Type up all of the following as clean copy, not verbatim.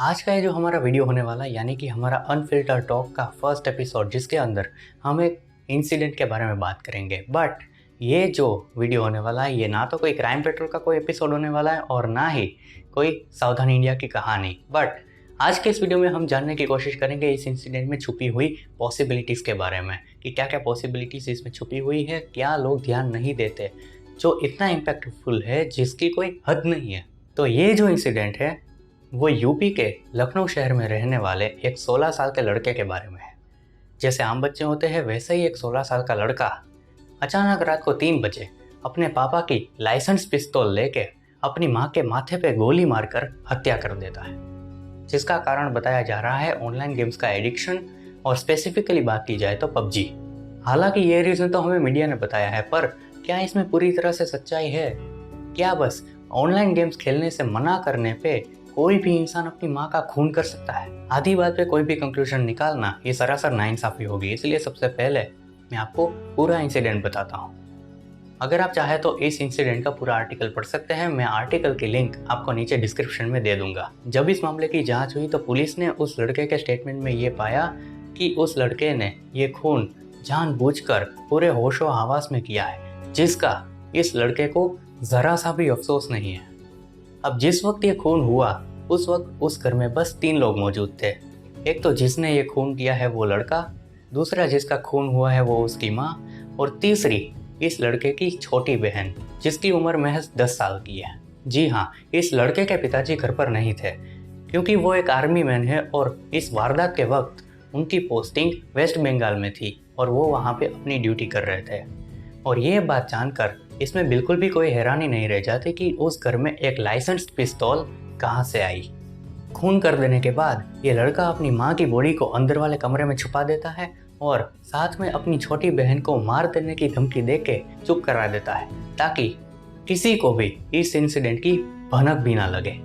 आज का ये जो हमारा वीडियो होने वाला है यानी कि हमारा अनफिल्टर टॉक का फर्स्ट एपिसोड, जिसके अंदर हम एक इंसिडेंट के बारे में बात करेंगे। बट ये जो वीडियो होने वाला है ये ना तो कोई क्राइम पेट्रोल का कोई एपिसोड होने वाला है और ना ही कोई सावधान इंडिया की कहानी। बट आज के इस वीडियो में हम जानने की कोशिश करेंगे इस इंसिडेंट में छुपी हुई पॉसिबिलिटीज़ के बारे में कि क्या क्या पॉसिबिलिटीज़ इसमें छुपी हुई है, क्या लोग ध्यान नहीं देते, जो इतना इम्पैक्टफुल है जिसकी कोई हद नहीं है। तो ये जो इंसिडेंट है वो यूपी के लखनऊ शहर में रहने वाले एक 16 साल के लड़के के बारे में है। जैसे आम बच्चे होते हैं वैसे ही एक 16 साल का लड़का अचानक रात को 3 बजे अपने पापा की लाइसेंस पिस्तौल लेके अपनी माँ के माथे पे गोली मारकर हत्या कर देता है, जिसका कारण बताया जा रहा है ऑनलाइन गेम्स का एडिक्शन, और स्पेसिफिकली बात की जाए तो पबजी। हालांकि ये रीज़न तो हमें मीडिया ने बताया है, पर क्या इसमें पूरी तरह से सच्चाई है? क्या बस ऑनलाइन गेम्स खेलने से मना करने पे कोई भी इंसान अपनी माँ का खून कर सकता है? आधी बात पे कोई भी कंक्लूजन निकालना ये सरासर नाइंसाफी होगी। इसलिए सबसे पहले मैं आपको पूरा इंसिडेंट बताता हूँ। अगर आप चाहे तो इस इंसिडेंट का पूरा आर्टिकल पढ़ सकते हैं। मैं आर्टिकल की लिंक आपको नीचे डिस्क्रिप्शन में दे दूंगा। जब इस मामले की जांच हुई तो पुलिस ने उस लड़के के स्टेटमेंट में ये पाया कि उस लड़के ने ये खून जानबूझकर पूरे होशो हवास में किया है, जिसका इस लड़के को ज़रा सा भी अफसोस नहीं है। अब जिस वक्त ये खून हुआ उस वक्त उस घर में बस 3 लोग मौजूद थे। एक तो जिसने ये खून किया है वो लड़का, दूसरा जिसका खून हुआ है वो उसकी माँ, और तीसरी इस लड़के की छोटी बहन जिसकी उम्र महज 10 साल की है। जी हाँ, इस लड़के के पिताजी घर पर नहीं थे क्योंकि वो एक आर्मी मैन है और इस वारदात के वक्त उनकी पोस्टिंग वेस्ट बंगाल में थी और वो वहाँ पे अपनी ड्यूटी कर रहे थे। और ये बात जानकर इसमें बिल्कुल भी कोई हैरानी नहीं रह जाती कि उस घर में एक लाइसेंस्ड पिस्तौल कहाँ से आई। खून कर देने के बाद ये लड़का अपनी माँ की बॉडी को अंदर वाले कमरे में छुपा देता है और साथ में अपनी छोटी बहन को मार देने की धमकी देके चुप करा देता है, ताकि किसी को भी इस इंसिडेंट की भनक भी ना लगे।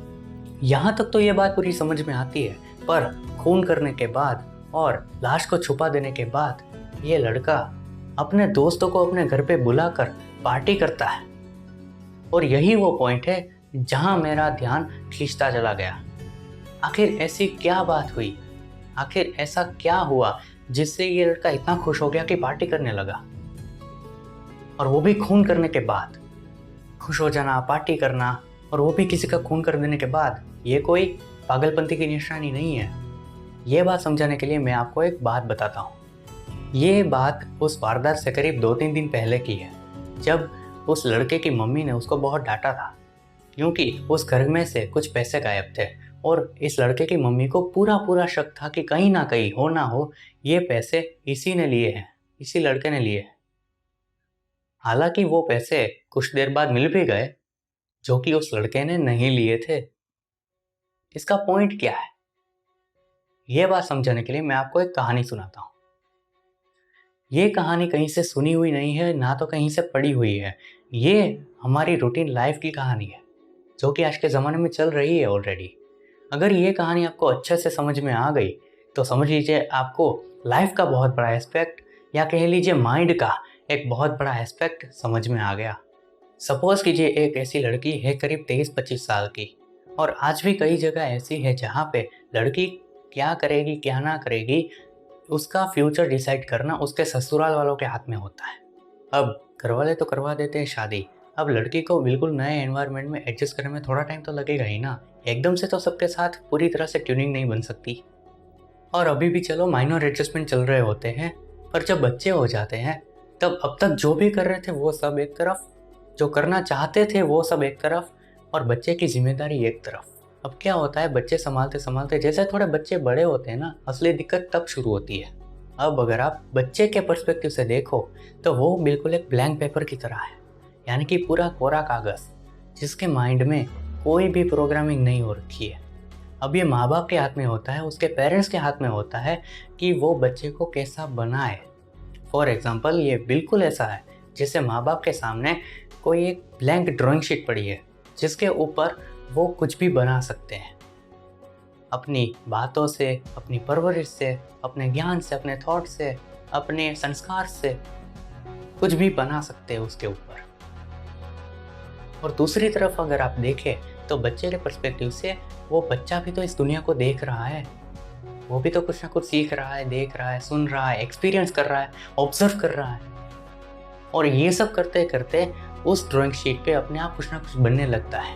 यहाँ तक तो ये बात पूरी समझ में आती है, पर खून करने के बाद और लाश को छुपा देने के बाद ये लड़का अपने दोस्तों को अपने घर पे बुलाकर पार्टी करता है। और यही वो पॉइंट है जहां मेरा ध्यान खींचता चला गया। आखिर ऐसी क्या बात हुई? आखिर ऐसा क्या हुआ जिससे ये लड़का इतना खुश हो गया कि पार्टी करने लगा? और वो भी खून करने के बाद। खुश हो जाना, पार्टी करना और वो भी किसी का खून कर देने के बाद, ये कोई पागलपंती की निशानी नहीं है। ये बात समझाने के लिए मैं आपको एक बात बताता हूँ। ये बात उस वारदात से करीब 2-3 दिन पहले की है, जब उस लड़के की मम्मी ने उसको बहुत डांटा था क्योंकि उस घर में से कुछ पैसे गायब थे और इस लड़के की मम्मी को पूरा शक था कि कहीं ना कहीं हो ना हो ये पैसे इसी ने लिए हैं, इसी लड़के ने लिए हैं। हालांकि वो पैसे कुछ देर बाद मिल भी गए, जो कि उस लड़के ने नहीं लिए थे। इसका पॉइंट क्या है? ये बात समझाने के लिए मैं आपको एक कहानी सुनाता हूँ। ये कहानी कहीं से सुनी हुई नहीं है, ना तो कहीं से पढ़ी हुई है। ये हमारी रूटीन लाइफ की कहानी है जो कि आज के ज़माने में चल रही है ऑलरेडी। अगर ये कहानी आपको अच्छे से समझ में आ गई तो समझ लीजिए आपको लाइफ का बहुत बड़ा एस्पेक्ट, या कह लीजिए माइंड का एक बहुत बड़ा एस्पेक्ट समझ में आ गया। सपोज कीजिए एक ऐसी लड़की है करीब 23-25 साल की, और आज भी कई जगह ऐसी है जहाँ पे लड़की क्या करेगी क्या ना करेगी उसका फ्यूचर डिसाइड करना उसके ससुराल वालों के हाथ में होता है। अब घरवाले तो करवा देते हैं शादी, अब लड़की को बिल्कुल नए एनवायरनमेंट में एडजस्ट करने में थोड़ा टाइम तो लगेगा ही ना। एकदम से तो सबके साथ पूरी तरह से ट्यूनिंग नहीं बन सकती। और अभी भी चलो माइनर एडजस्टमेंट चल रहे होते हैं, पर जब बच्चे हो जाते हैं तब अब तक जो भी कर रहे थे वो सब एक तरफ, जो करना चाहते थे वो सब एक तरफ, और बच्चे की जिम्मेदारी एक तरफ। अब क्या होता है, बच्चे संभालते संभालते जैसे थोड़े बच्चे बड़े होते हैं ना, असली दिक्कत तब शुरू होती है। अब अगर आप बच्चे के पर्सपेक्टिव से देखो तो वो बिल्कुल एक ब्लैंक पेपर की तरह है, यानी कि पूरा कोरा कागज़ जिसके माइंड में कोई भी प्रोग्रामिंग नहीं हो रखी है। अब ये माँ बाप के हाथ में होता है, उसके पेरेंट्स के हाथ में होता है कि वो बच्चे को कैसा बनाए। फॉर एग्ज़ाम्पल ये बिल्कुल ऐसा है जैसे माँ बाप के सामने कोई एक ब्लैंक ड्राइंग शीट पड़ी है जिसके ऊपर वो कुछ भी बना सकते हैं। अपनी बातों से, अपनी परवरिश से, अपने ज्ञान से, अपने थॉट से, अपने संस्कार से कुछ भी बना सकते हैं उसके ऊपर। और दूसरी तरफ अगर आप देखें तो बच्चे के पर्सपेक्टिव से वो बच्चा भी तो इस दुनिया को देख रहा है, वो भी तो कुछ ना कुछ सीख रहा है, देख रहा है, सुन रहा है, एक्सपीरियंस कर रहा है, ऑब्जर्व कर रहा है। और ये सब करते करते उस ड्राइंग शीट पे अपने आप कुछ ना कुछ बनने लगता है।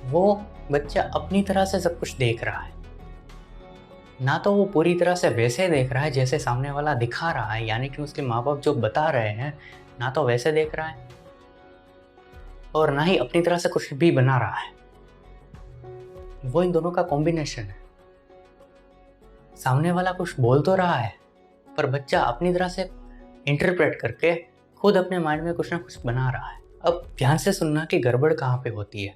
वो बच्चा अपनी तरह से सब कुछ देख रहा है, ना तो वो पूरी तरह से वैसे देख रहा है जैसे सामने वाला दिखा रहा है, यानी कि उसके माँ बाप जो बता रहे हैं, ना तो वैसे देख रहा है और ना ही अपनी तरह से कुछ भी बना रहा है। वो इन दोनों का कॉम्बिनेशन है। सामने वाला कुछ बोल तो रहा है, पर बच्चा अपनी तरह से इंटरप्रेट करके खुद अपने माइंड में कुछ ना कुछ बना रहा है। अब ध्यान से सुनना कि गड़बड़ कहाँ पे होती है।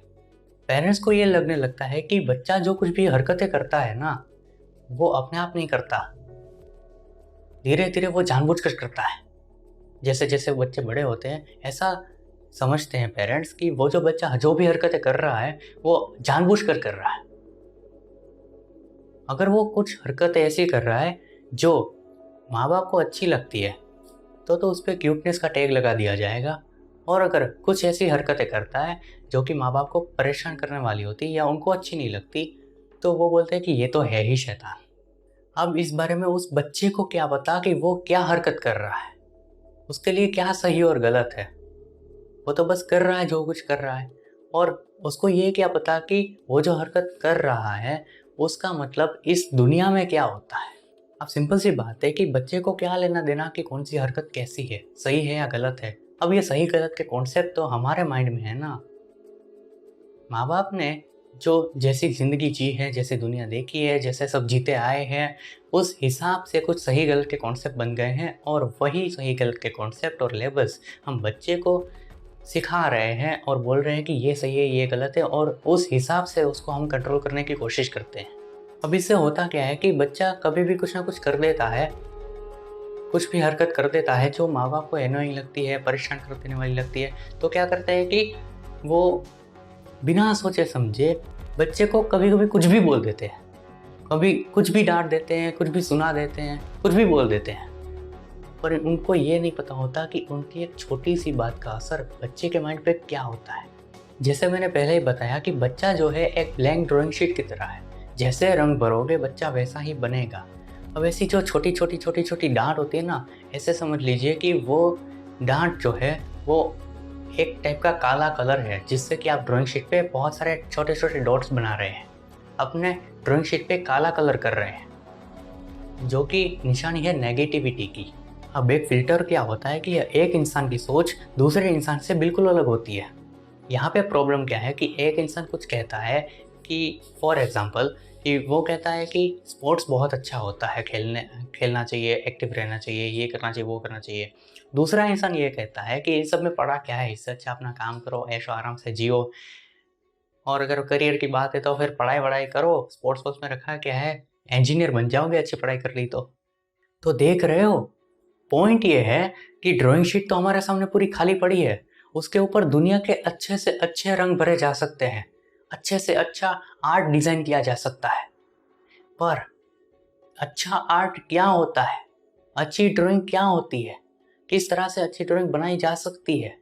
पेरेंट्स को ये लगने लगता है कि बच्चा जो कुछ भी हरकतें करता है ना, वो अपने आप नहीं करता, धीरे धीरे वो जानबूझकर करता है। जैसे जैसे बच्चे बड़े होते हैं, ऐसा समझते हैं पेरेंट्स कि वो जो बच्चा जो भी हरकतें कर रहा है वो जानबूझकर कर रहा है। अगर वो कुछ हरकतें ऐसी कर रहा है जो माँ बाप को अच्छी लगती है तो उस पर क्यूटनेस का टैग लगा दिया जाएगा। और अगर कुछ ऐसी हरकतें करता है जो कि माँ बाप को परेशान करने वाली होती या उनको अच्छी नहीं लगती, तो वो बोलते हैं कि ये तो है ही शैतान। अब इस बारे में उस बच्चे को क्या पता कि वो क्या हरकत कर रहा है, उसके लिए क्या सही और गलत है। वो तो बस कर रहा है जो कुछ कर रहा है, और उसको ये क्या पता कि वो जो हरकत कर रहा है उसका मतलब इस दुनिया में क्या होता है। अब सिंपल सी बात है कि बच्चे को क्या लेना देना कि कौन सी हरकत कैसी है, सही है या गलत है। अब ये सही गलत के कॉन्सेप्ट तो हमारे माइंड में है ना। माँ बाप ने जो जैसी ज़िंदगी जी है, जैसी दुनिया देखी है, जैसे सब जीते आए हैं, उस हिसाब से कुछ सही गलत के कॉन्सेप्ट बन गए हैं, और वही सही गलत के कॉन्सेप्ट और लेबल्स हम बच्चे को सिखा रहे हैं और बोल रहे हैं कि ये सही है, ये गलत है, और उस हिसाब से उसको हम कंट्रोल करने की कोशिश करते हैं। अब इससे होता क्या है कि बच्चा कभी भी कुछ ना कुछ कर देता है, कुछ भी हरकत कर देता है जो माँ बाप को एनोइंग लगती है, परेशान कर देने वाली लगती है, तो क्या करते हैं कि वो बिना सोचे समझे बच्चे को कभी कभी कुछ भी बोल देते हैं, कभी कुछ भी डांट देते हैं, कुछ भी सुना देते हैं, कुछ भी बोल देते हैं। पर उनको ये नहीं पता होता कि उनकी एक छोटी सी बात का असर बच्चे के माइंड पे क्या होता है। जैसे मैंने पहले ही बताया कि बच्चा जो है एक ब्लैंक ड्राइंग शीट की तरह है, जैसे रंग भरोगे बच्चा वैसा ही बनेगा। अब ऐसी जो छोटी छोटी छोटी छोटी डांट होती है ना, ऐसे समझ लीजिए कि वो डांट जो है वो एक टाइप का काला कलर है, जिससे कि आप ड्राइंग शीट पे बहुत सारे छोटे छोटे डॉट्स बना रहे हैं, अपने ड्राइंग शीट पे काला कलर कर रहे हैं, जो कि निशानी है नेगेटिविटी की। अब एक फिल्टर क्या होता है कि एक इंसान की सोच दूसरे इंसान से बिल्कुल अलग होती है। यहाँ पे प्रॉब्लम क्या है कि एक इंसान कुछ कहता है कि फॉर एग्जांपल कि वो कहता है कि स्पोर्ट्स बहुत अच्छा होता है, खेलना चाहिए, एक्टिव रहना चाहिए, ये करना चाहिए, वो करना चाहिए। दूसरा इंसान ये कहता है कि इस सब में पढ़ा क्या है, इससे अच्छा अपना काम करो, ऐशो आराम से जियो, और अगर करियर की बात है तो फिर पढ़ाई वढ़ाई करो, स्पोर्ट्स वोर्ट्स में रखा क्या है, इंजीनियर बन जाओगे अच्छी पढ़ाई कर ली तो देख रहे हो। पॉइंट ये है कि ड्राइंग शीट तो हमारे सामने पूरी खाली पड़ी है, उसके ऊपर दुनिया के अच्छे से अच्छे रंग भरे जा सकते हैं, अच्छे से अच्छा आर्ट डिजाइन किया जा सकता है। पर अच्छा आर्ट क्या होता है, अच्छी ड्राइंग क्या होती है, किस तरह से अच्छी ड्राइंग बनाई जा सकती है,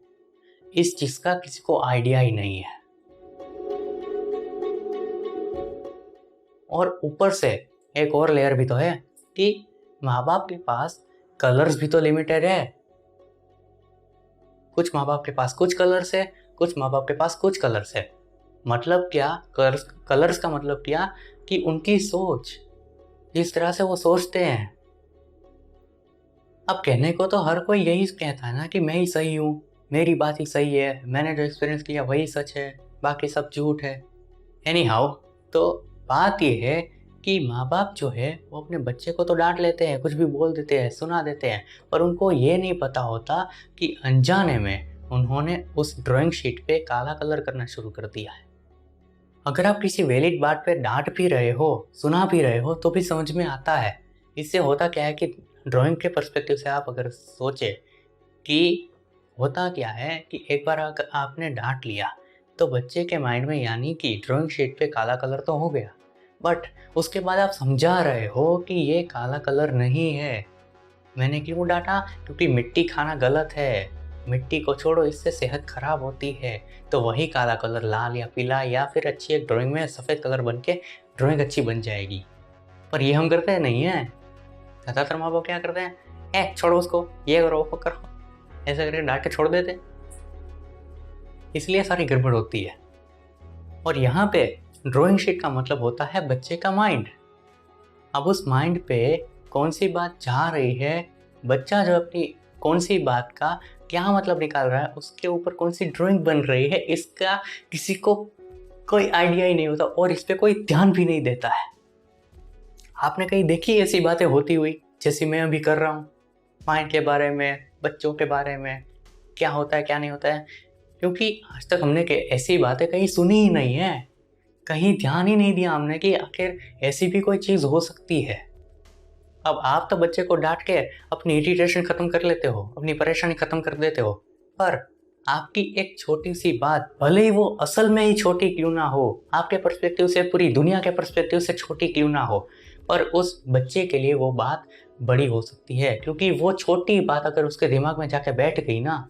इस चीज का किसी को आइडिया ही नहीं है। और ऊपर से एक और लेयर भी तो है कि माँ बाप के पास कलर्स भी तो लिमिटेड है। कुछ माँ बाप के पास कुछ कलर्स है, कुछ माँ बाप के पास कुछ कलर्स है। मतलब क्या, कलर्स का मतलब क्या कि उनकी सोच, जिस तरह से वो सोचते हैं। अब कहने को तो हर कोई यही कहता है ना कि मैं ही सही हूँ, मेरी बात ही सही है, मैंने जो एक्सपीरियंस किया वही सच है, बाकी सब झूठ है। एनी हाउ, तो बात ये है कि माँ बाप जो है वो अपने बच्चे को तो डांट लेते हैं, कुछ भी बोल देते हैं, सुना देते हैं, पर उनको ये नहीं पता होता कि अनजाने में उन्होंने उस ड्राइंग शीट पे काला कलर करना शुरू कर दिया है। अगर आप किसी वैलिड बात पे डांट भी रहे हो, सुना भी रहे हो, तो भी समझ में आता है। इससे होता क्या है कि ड्राइंग के पर्सपेक्टिव से आप अगर सोचे कि होता क्या है कि एक बार अगर आपने डांट लिया तो बच्चे के माइंड में यानी कि ड्राइंग शीट पे काला कलर तो हो गया, बट उसके बाद आप समझा रहे हो कि ये काला कलर नहीं है। मैंने क्यों डांटा? क्योंकि मिट्टी खाना गलत है, मिट्टी को छोड़ो, इससे सेहत खराब होती है। तो वही काला कलर लाल या पीला या फिर अच्छी एक ड्राइंग में सफ़ेद कलर बन के ड्राइंग अच्छी बन जाएगी। पर ये हम करते नहीं हैं। ज़्यादातर माँ बाप क्या करते हैं, छोड़ो उसको, ये करो वो करो, ऐसे करके डांट के छोड़ देते। इसलिए सारी गड़बड़ होती है। और यहाँ पे ड्राइंग शीट का मतलब होता है बच्चे का माइंड। अब उस माइंड पे कौन सी बात जा रही है, बच्चा जो अपनी कौन सी बात का क्या मतलब निकाल रहा है, उसके ऊपर कौन सी ड्राइंग बन रही है, इसका किसी को कोई आइडिया ही नहीं होता और इस पे कोई ध्यान भी नहीं देता है। आपने कहीं देखी ऐसी बातें होती हुई जैसी मैं अभी कर रहा हूँ, माइंड के बारे में, बच्चों के बारे में, क्या होता है क्या नहीं होता है? क्योंकि आज तक हमने ऐसी बातें कहीं सुनी ही नहीं है, कहीं ध्यान ही नहीं दिया हमने कि आखिर ऐसी भी कोई चीज़ हो सकती है। अब आप तो बच्चे को डांट के अपनी इरिटेशन ख़त्म कर लेते हो, अपनी परेशानी ख़त्म कर देते हो, पर आपकी एक छोटी सी बात, भले ही वो असल में ही छोटी क्यों ना हो, आपके पर्सपेक्टिव से, पूरी दुनिया के पर्सपेक्टिव से छोटी क्यों ना हो, पर उस बच्चे के लिए वो बात बड़ी हो सकती है। क्योंकि वो छोटी बात अगर उसके दिमाग में जाके बैठ गई ना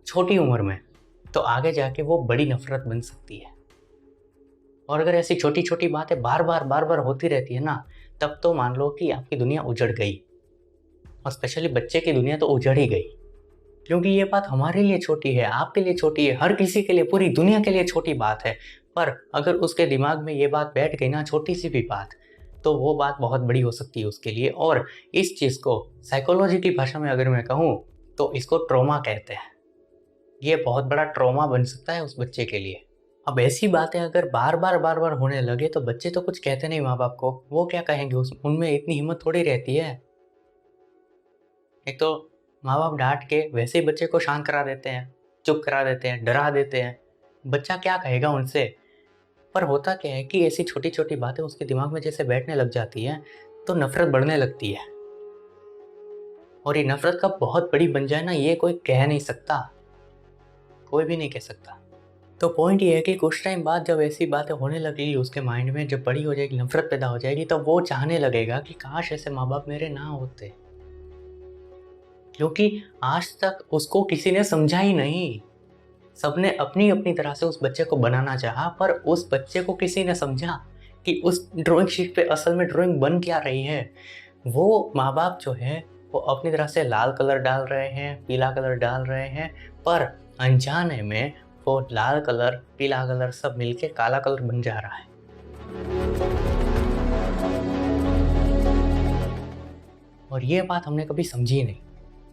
छोटी उम्र में, तो आगे जाके वो बड़ी नफरत बन सकती है। और अगर ऐसी छोटी छोटी बातें बार बार होती रहती है ना, तब तो मान लो कि आपकी दुनिया उजड़ गई, और स्पेशली बच्चे की दुनिया तो उजड़ ही गई। क्योंकि ये बात हमारे लिए छोटी है, आपके लिए छोटी है, हर किसी के लिए, पूरी दुनिया के लिए छोटी बात है, पर अगर उसके दिमाग में ये बात बैठ गई ना, छोटी सी भी बात, तो वो बात बहुत बड़ी हो सकती है उसके लिए। और इस चीज़ को साइकोलॉजी की भाषा में अगर मैं कहूँ तो इसको ट्रॉमा कहते हैं। ये बहुत बड़ा ट्रॉमा बन सकता है उस बच्चे के लिए। अब ऐसी बातें अगर बार बार होने लगे तो बच्चे तो कुछ कहते नहीं माँ बाप को, वो क्या कहेंगे, उनमें इतनी हिम्मत थोड़ी रहती है। एक तो माँ बाप डांट के वैसे ही बच्चे को शांत करा देते हैं, चुप करा देते हैं, डरा देते हैं, बच्चा क्या कहेगा उनसे। पर होता क्या है कि ऐसी छोटी छोटी बातें उसके दिमाग में जैसे बैठने लग जाती हैं तो नफरत बढ़ने लगती है। और ये नफरत कब बहुत बड़ी बन जाए ना, ये कोई कह नहीं सकता, कोई भी नहीं कह सकता। तो पॉइंट ये है कि कुछ टाइम बाद जब ऐसी बातें होने लगेगी उसके माइंड में, जब बड़ी हो जाएगी, नफरत पैदा हो जाएगी, तब वो चाहने लगेगा कि काश ऐसे माँ बाप मेरे ना होते। क्योंकि आज तक उसको किसी ने समझा ही नहीं, सबने अपनी अपनी तरह से उस बच्चे को बनाना चाहा, पर उस बच्चे को किसी ने समझा कि उस ड्राइंग शीट पे असल में ड्राइंग बन क्या रही है। वो माँ बाप जो है वो अपनी तरह से लाल कलर डाल रहे हैं, पीला कलर डाल रहे हैं, पर अनजाने में वो लाल कलर, पीला कलर सब मिलके काला कलर बन जा रहा है। और ये बात हमने कभी समझी नहीं।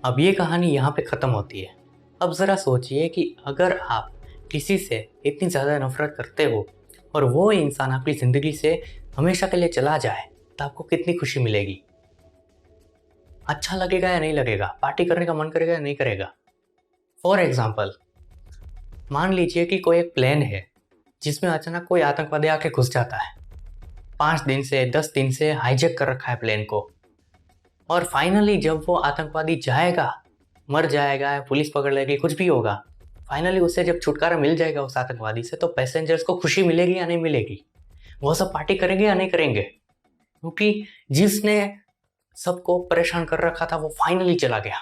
अब ये कहानी यहाँ पे ख़त्म होती है। अब ज़रा सोचिए कि अगर आप किसी से इतनी ज़्यादा नफरत करते हो और वो इंसान आपकी ज़िंदगी से हमेशा के लिए चला जाए, तो आपको कितनी खुशी मिलेगी। अच्छा लगेगा या नहीं लगेगा, पार्टी करने का मन करेगा या नहीं करेगा। फॉर एग्ज़ाम्पल, मान लीजिए कि कोई एक प्लेन है जिसमें अचानक कोई आतंकवादी आके घुस जाता है, 5 दिन से 10 दिन से हाईजैक कर रखा है प्लेन को, और फाइनली जब वो आतंकवादी जाएगा, मर जाएगा, पुलिस पकड़ लेगी, कुछ भी होगा, फाइनली उससे जब छुटकारा मिल जाएगा उस आतंकवादी से, तो पैसेंजर्स को खुशी मिलेगी या नहीं मिलेगी, वो सब पार्टी करेंगे या नहीं करेंगे। क्योंकि जिसने सबको परेशान कर रखा था वो फाइनली चला गया।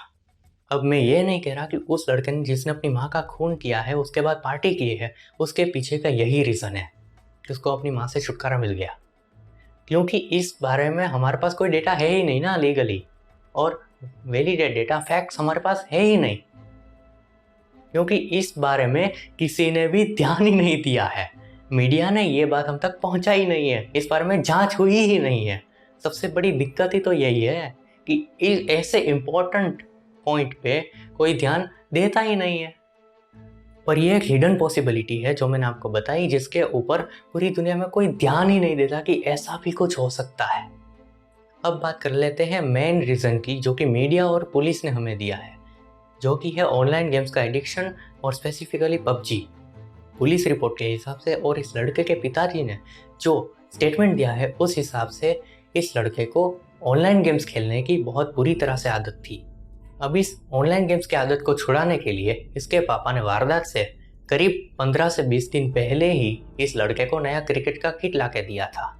अब मैं ये नहीं कह रहा कि उस लड़के ने जिसने अपनी माँ का खून किया है उसके बाद पार्टी की है, उसके पीछे का यही रीज़न है कि उसको अपनी माँ से छुटकारा मिल गया। क्योंकि इस बारे में हमारे पास कोई डेटा है ही नहीं ना लीगली, और वैलिडेट डेटा, फैक्ट्स हमारे पास है ही नहीं। क्योंकि इस बारे में किसी ने भी ध्यान ही नहीं दिया है, मीडिया ने ये बात हम तक पहुंचाई नहीं है, इस बारे में जांच हुई ही नहीं है। सबसे बड़ी दिक्कत ही तो यही है कि इस ऐसे इम्पोर्टेंट पॉइंट पे कोई ध्यान देता ही नहीं है। पर ये एक हिडन पॉसिबिलिटी है जो मैंने आपको बताई, जिसके ऊपर पूरी दुनिया में कोई ध्यान ही नहीं देता कि ऐसा भी कुछ हो सकता है। अब बात कर लेते हैं मेन रीज़न की, जो कि मीडिया और पुलिस ने हमें दिया है, जो कि है ऑनलाइन गेम्स का एडिक्शन, और स्पेसिफिकली पबजी। पुलिस रिपोर्ट के हिसाब से और इस लड़के के पिताजी ने जो स्टेटमेंट दिया है उस हिसाब से इस लड़के को ऑनलाइन गेम्स खेलने की बहुत बुरी तरह से आदत थी। अब इस ऑनलाइन गेम्स की आदत को छुड़ाने के लिए इसके पापा ने वारदात से करीब 15 से 20 दिन पहले ही इस लड़के को नया क्रिकेट का किट ला के दिया था,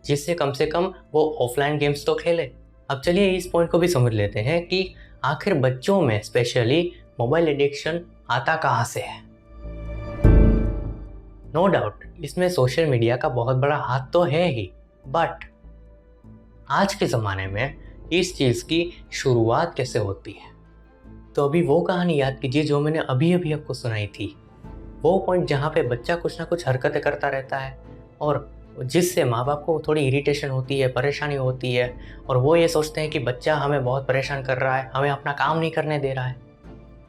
जिससे कम से कम वो ऑफलाइन गेम्स तो खेले। अब चलिए इस पॉइंट को भी समझ लेते हैं कि आखिर बच्चों में स्पेशली मोबाइल एडिक्शन आता कहाँ से है। नो डाउट इसमें सोशल मीडिया का बहुत बड़ा हाथ तो है ही, बट आज के ज़माने में इस चीज़ की शुरुआत कैसे होती है। तो अभी वो कहानी याद कीजिए जो मैंने अभी अभी आपको सुनाई थी। वो पॉइंट जहाँ पे बच्चा कुछ ना कुछ हरकतें करता रहता है और जिससे माँ बाप को थोड़ी इरिटेशन होती है, परेशानी होती है, और वो ये सोचते हैं कि बच्चा हमें बहुत परेशान कर रहा है, हमें अपना काम नहीं करने दे रहा है।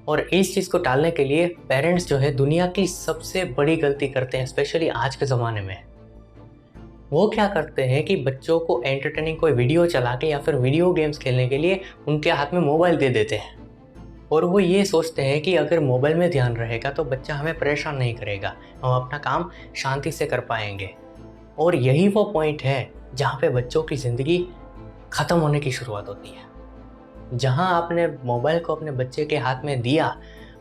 और इस चीज़ को टालने के लिए पेरेंट्स जो है दुनिया की सबसे बड़ी गलती करते हैं, स्पेशली आज के ज़माने में। वो क्या करते हैं कि बच्चों को एंटरटेनिंग कोई वीडियो चला के या फिर वीडियो गेम्स खेलने के लिए उनके हाथ में मोबाइल दे देते हैं, और वो ये सोचते हैं कि अगर मोबाइल में ध्यान रहेगा तो बच्चा हमें परेशान नहीं करेगा, हम अपना काम शांति से कर पाएंगे। और यही वो पॉइंट है जहाँ पे बच्चों की ज़िंदगी ख़त्म होने की शुरुआत होती है। जहाँ आपने मोबाइल को अपने बच्चे के हाथ में दिया,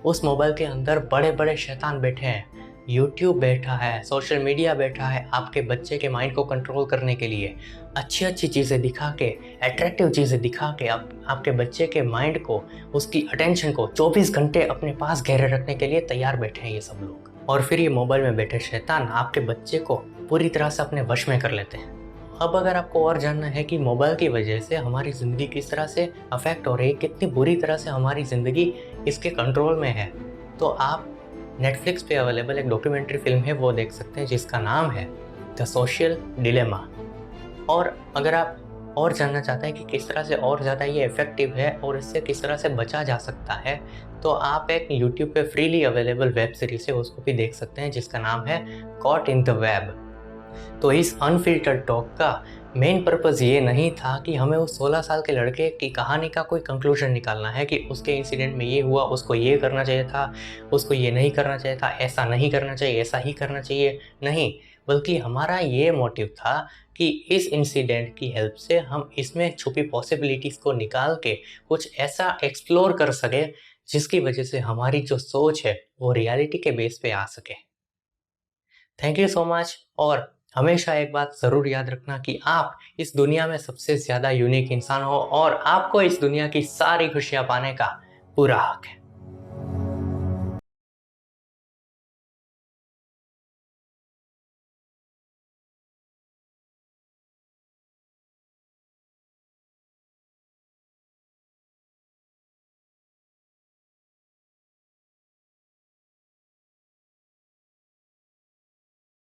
उस मोबाइल के अंदर बड़े बड़े शैतान बैठे हैं, यूट्यूब बैठा है, सोशल मीडिया बैठा है आपके बच्चे के माइंड को कंट्रोल करने के लिए। अच्छी अच्छी चीज़ें दिखा के, अट्रैक्टिव चीज़ें दिखा के आपके बच्चे के माइंड को, उसकी अटेंशन को 24 घंटे अपने पास घेरे रखने के लिए तैयार बैठे हैं ये सब लोग। और फिर ये मोबाइल में बैठे शैतान आपके बच्चे को पूरी तरह से अपने वश में कर लेते हैं। अब अगर आपको और जानना है कि मोबाइल की वजह से हमारी ज़िंदगी किस तरह से अफेक्ट हो रही है, कितनी बुरी तरह से हमारी ज़िंदगी इसके कंट्रोल में है, तो आप नेटफ्लिक्स पे अवेलेबल एक डॉक्यूमेंट्री फिल्म है वो देख सकते हैं जिसका नाम है द सोशल डिलेमा। और अगर आप और जानना चाहते हैं कि किस तरह से और ज़्यादा ये इफ़ेक्टिव है और इससे किस तरह से बचा जा सकता है, तो आप एक यूट्यूब पे फ्रीली अवेलेबल वेब सीरीज़ है उसको भी देख सकते हैं जिसका नाम है कॉट इन द वेब। तो इस अनफिल्टर्ड टॉक का मेन पर्पज़ ये नहीं था कि हमें उस 16 साल के लड़के की कहानी का कोई कंक्लूजन निकालना है कि उसके इंसिडेंट में ये हुआ, उसको ये करना चाहिए था, उसको ये नहीं करना चाहिए था, ऐसा नहीं करना चाहिए, ऐसा ही करना चाहिए, नहीं। बल्कि हमारा ये मोटिव था कि इस इंसिडेंट की हेल्प से हम इसमें छुपी पॉसिबिलिटीज़ को निकाल के कुछ ऐसा एक्सप्लोर कर सके जिसकी वजह से हमारी जो सोच है वो रियलिटी के बेस पे आ सके। Thank you so much. और हमेशा एक बात ज़रूर याद रखना कि आप इस दुनिया में सबसे ज़्यादा यूनिक इंसान हो और आपको इस दुनिया की सारी खुशियाँ पाने का पूरा हक है।